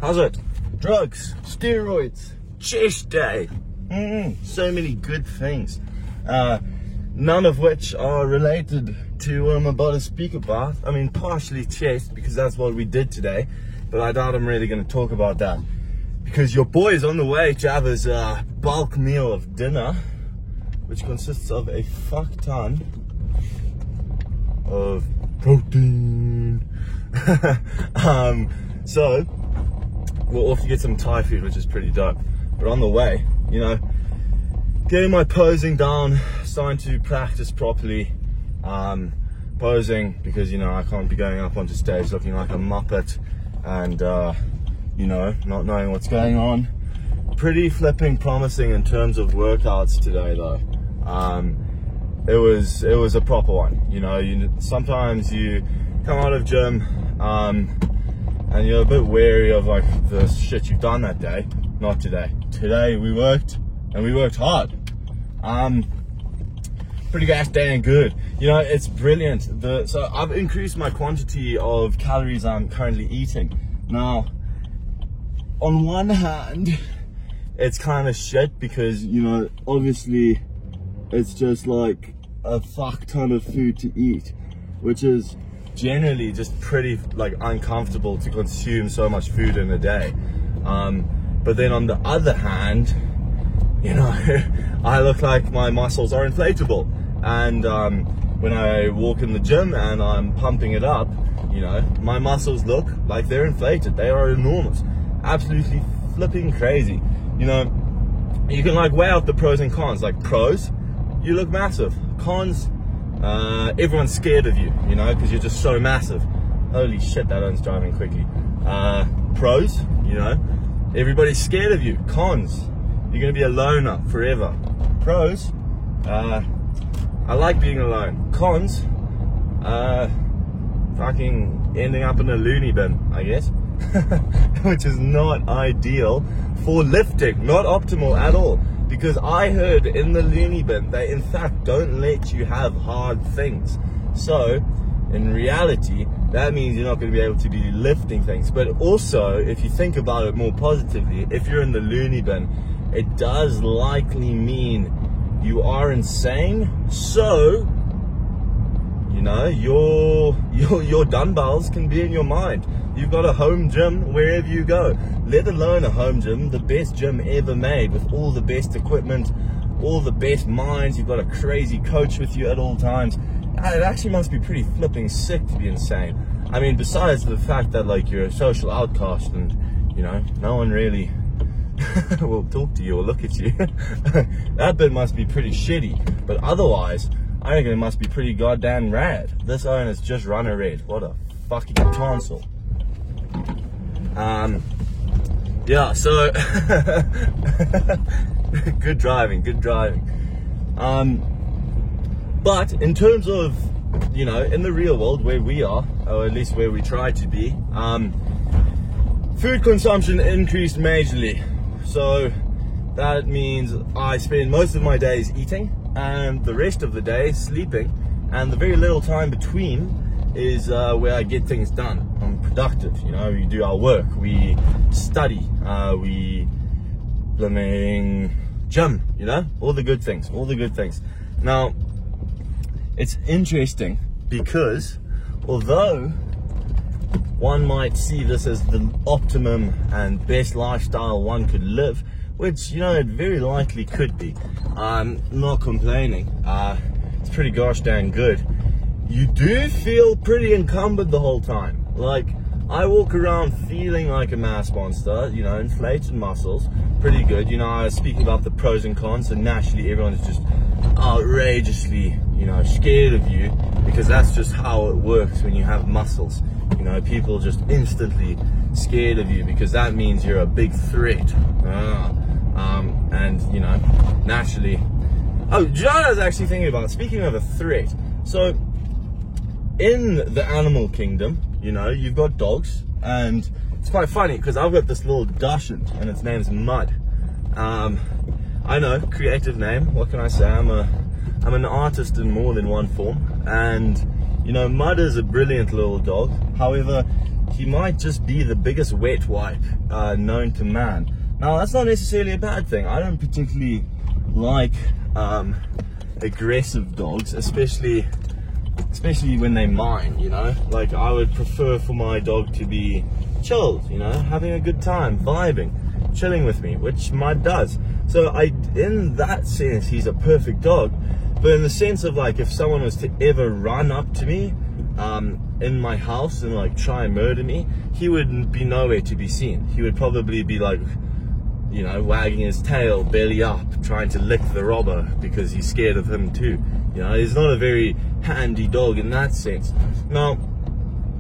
How's it? Drugs, steroids, chest day. So many good things. None of which are related to what I'm about to speak about. I mean, partially chest, because that's what we did today. But I doubt I'm really going to talk about that. Because your boy is on the way to have his bulk meal of dinner, which consists of a fuck ton of protein. So we're off to get some Thai food, which is pretty dope. But on the way, you know, getting my posing down, starting to practice properly. Posing because, you know, I can't be going up onto stage looking like a muppet and you know, not knowing what's going on. Pretty flipping promising in terms of workouts today though. It was a proper one. You know, sometimes you come out of gym and you're a bit wary of like the shit you've done that day. Not today. Today we worked, and we worked hard. Pretty gosh dang good. You know, it's brilliant. So I've increased my quantity of calories I'm currently eating. Now, on one hand, it's kind of shit because, you know, obviously it's just like a fuck ton of food to eat, which is generally just pretty like uncomfortable to consume so much food in a day. But then on the other hand, you know, I look like my muscles are inflatable. And when I walk in the gym and I'm pumping it up, you know, my muscles look like they're inflated. They are enormous. Absolutely flipping crazy. You know, you can like weigh out the pros and cons. Like pros, you look massive. Cons, everyone's scared of you, you know, because you're just so massive. Holy shit, that one's driving quickly. Pros, you know, everybody's scared of you. Cons, you're gonna be a loner forever. Pros, I like being alone. Cons, fucking ending up in a loony bin, I guess. Which is not ideal for lifting, not optimal at all. Because I heard in the loony bin, they in fact don't let you have hard things. So, in reality, that means you're not going to be able to be lifting things. But also, if you think about it more positively, if you're in the loony bin, it does likely mean you are insane. So, you know, your dumbbells can be in your mind. You've got a home gym wherever you go, let alone a home gym, the best gym ever made with all the best equipment, all the best minds. You've got a crazy coach with you at all times. It actually must be pretty flipping sick to be insane. I mean, besides the fact that like you're a social outcast and, you know, no one really will talk to you or look at you. That bit must be pretty shitty. But otherwise, I reckon it must be pretty goddamn rad. This owner's just run a red. What a fucking tonsil. Yeah, so good driving. But in terms of, you know, in the real world where we are, or at least where we try to be, food consumption increased majorly. So that means I spend most of my days eating and the rest of the day sleeping, and the very little time between is where I get things done. I'm productive, you know, we do our work, we study, we blooming gym, you know, all the good things. Now, it's interesting because although one might see this as the optimum and best lifestyle one could live, which, you know, it very likely could be. I'm not complaining. It's pretty gosh dang good. You do feel pretty encumbered the whole time. Like, I walk around feeling like a mass monster, you know, inflated muscles, pretty good. You know, I was speaking about the pros and cons, and naturally everyone's just outrageously, you know, scared of you, because that's just how it works when you have muscles. You know, people just instantly scared of you because that means you're a big threat. And, you know, naturally. Oh, John, I was actually thinking about, speaking of a threat. So, in the animal kingdom, you know, you've got dogs, and it's quite funny because I've got this little Dachshund, and its name's Mud. I know, creative name. What can I say? I'm an artist in more than one form, and you know, Mud is a brilliant little dog. However, he might just be the biggest wet wipe known to man. Now, that's not necessarily a bad thing. I don't particularly like aggressive dogs, especially when they mine, you know. Like, I would prefer for my dog to be chilled, you know, having a good time, vibing, chilling with me, which Mud does. So in that sense, he's a perfect dog. But in the sense of, like, if someone was to ever run up to me in my house and, like, try and murder me, he would be nowhere to be seen. He would probably be, like, you know, wagging his tail, belly up, trying to lick the robber because he's scared of him too. You know, he's not a very handy dog in that sense. Now,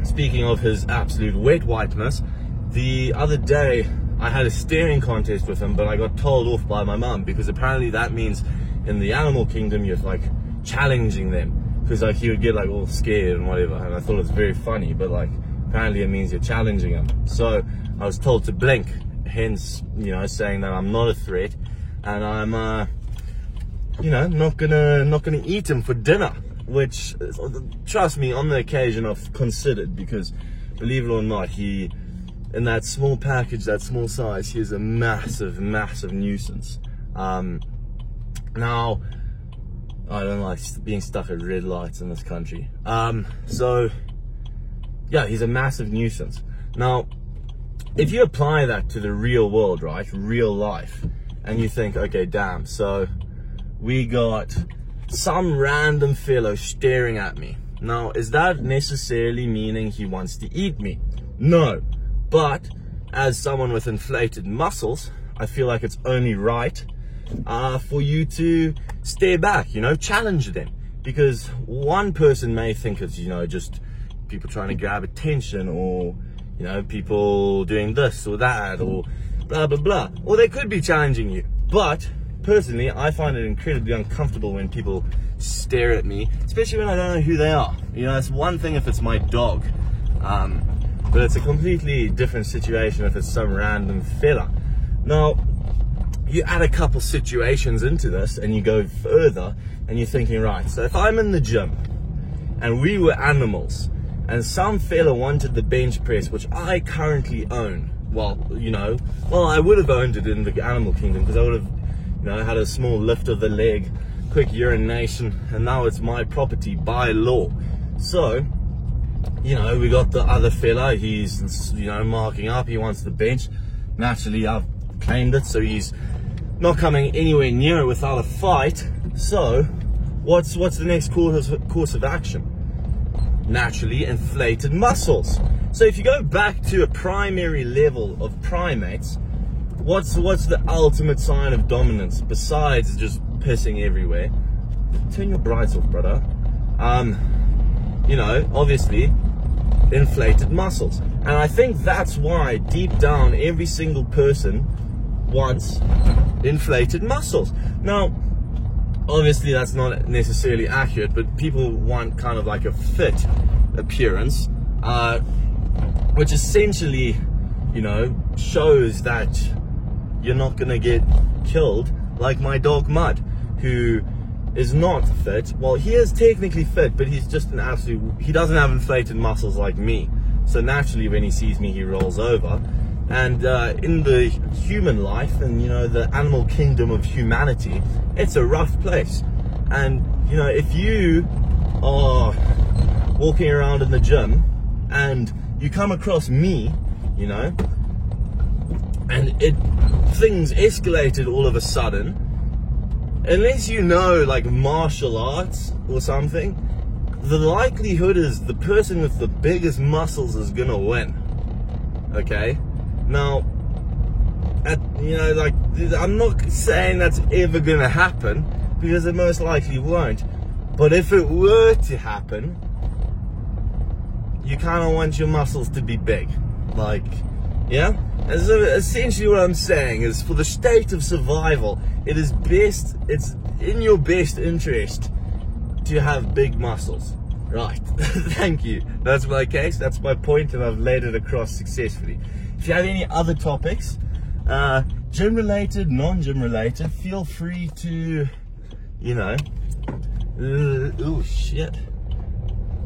speaking of his absolute wet wipeness, the other day I had a staring contest with him, but I got told off by my mum because apparently that means in the animal kingdom you're like challenging them, because like he would get like all scared and whatever, and I thought it was very funny, but like apparently it means you're challenging him. So I was told to blink, hence, you know, saying that I'm not a threat, and I'm you know, not gonna eat him for dinner, which, trust me, on the occasion I've considered, because believe it or not, he, in that small package, that small size, he is a massive nuisance. Now, I don't like being stuck at red lights in this country. So yeah, he's a massive nuisance. Now, if you apply that to the real world, right, real life, and you think, okay, damn, so we got some random fellow staring at me. Now, is that necessarily meaning he wants to eat me? No. But as someone with inflated muscles, I feel like it's only right for you to stare back, you know, challenge them. Because one person may think it's, you know, just people trying to grab attention, or, you know, people doing this or that, or blah, blah, blah. Or they could be challenging you. But personally, I find it incredibly uncomfortable when people stare at me, especially when I don't know who they are. You know, it's one thing if it's my dog, but it's a completely different situation if it's some random fella. Now, you add a couple situations into this and you go further and you're thinking, right, so if I'm in the gym and we were animals and some fella wanted the bench press, which I currently own, well, you know, well, I would have owned it in the animal kingdom because I would have, you know, had a small lift of the leg, quick urination, and now it's my property by law. So, you know, we got the other fella, he's, you know, marking up, he wants the bench. Naturally, I've claimed it, so he's not coming anywhere near it without a fight. So, what's the next course of action? Naturally, inflated muscles. So if you go back to a primary level of primates, what's the ultimate sign of dominance besides just pissing everywhere? Turn your brights off, brother. You know, obviously, inflated muscles. And I think that's why deep down every single person wants inflated muscles. Now, obviously that's not necessarily accurate, but people want kind of like a fit appearance, which essentially, you know, shows that you're not gonna get killed like my dog Mud, who is not fit. Well, he is technically fit, but he's just an absolute, he doesn't have inflated muscles like me. So naturally when he sees me, he rolls over. And in the human life and, you know, the animal kingdom of humanity, it's a rough place. And, you know, if you are walking around in the gym and you come across me, you know, and things escalated all of a sudden, unless you know like martial arts or something, the likelihood is the person with the biggest muscles is gonna win. Okay? Now, you know, like, I'm not saying that's ever gonna happen, because it most likely won't. But if it were to happen, you kind of want your muscles to be big. Like, yeah? And so essentially what I'm saying is, for the state of survival, it's in your best interest to have big muscles. Right. Thank you. That's my case, that's my point, and I've laid it across successfully. If you have any other topics, gym related, non-gym related, feel free to, you know, oh shit,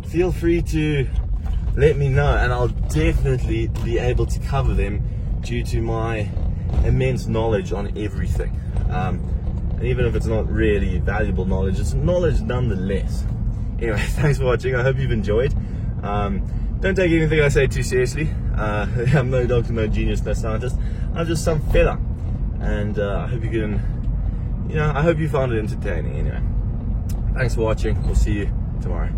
feel free to let me know, and I'll definitely be able to cover them due to my immense knowledge on everything. And even if it's not really valuable knowledge, it's knowledge nonetheless. Anyway, thanks for watching. I hope you've enjoyed. Don't take anything I say too seriously. I'm no doctor, no genius, no scientist. I'm just some fella. And I hope you can, I hope you found it entertaining anyway. Thanks for watching. We'll see you tomorrow.